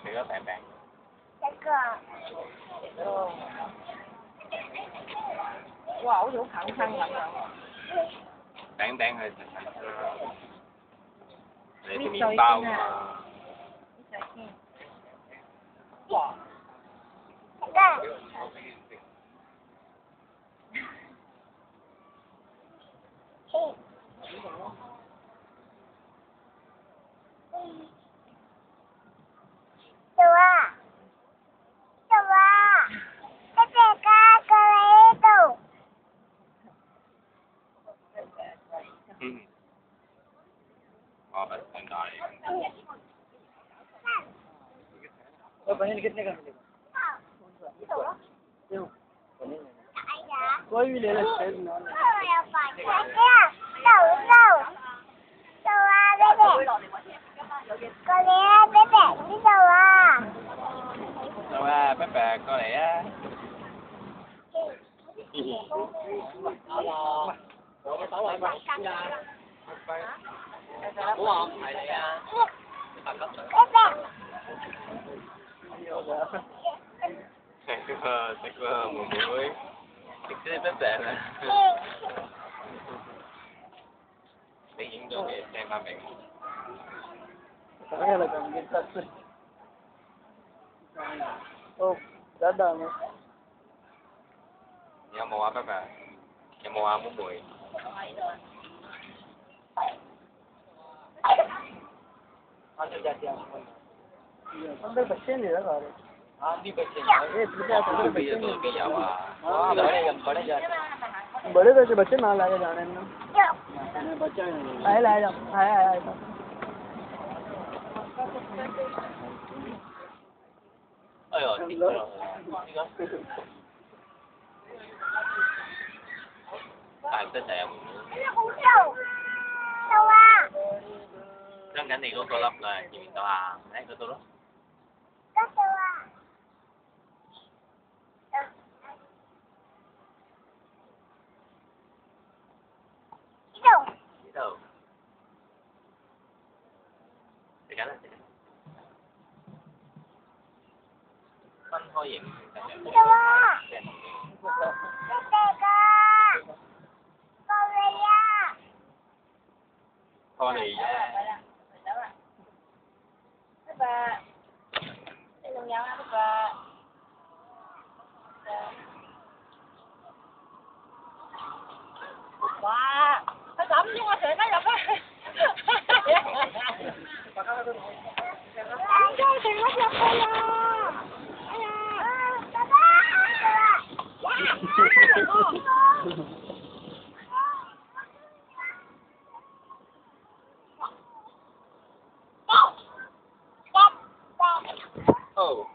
Thì có bạn bạn. Wow, hữu thẳng thăng lắm. Bạn bạn hơi để thì miếng bao mà. Wow. Paneer कितने का मिलेगा? कोई भी ले लो Đâu à, bác bà có lẽ á. Đúng không? Thầy này à. Chắc một buổi. Chắc cái bếp bè nè. Để những đồ về xem ba mẹ. Saya lagi ambil satu. Oh, dadah ni. Nhà màu áo bác bà. Nhà màu áo 40. अंदर बच्चे नहीं रहा रहे। हाँ भी बच्चे ये पूजा तो तो भी जावा हाँ बड़े तो बच्चे ना लाके जाने ना बच्चा आए लाए जा आए आए आए tại tới thèm trong cảnh này có cô lóc là chị mình tao à đấy có tôi đó đâu thì cái là phân thôi vậy thôi thì bà đi cùng nhau á bà bà phải cầm chứ mà sẽ thấy được á chơi thì mất nhập thôi oh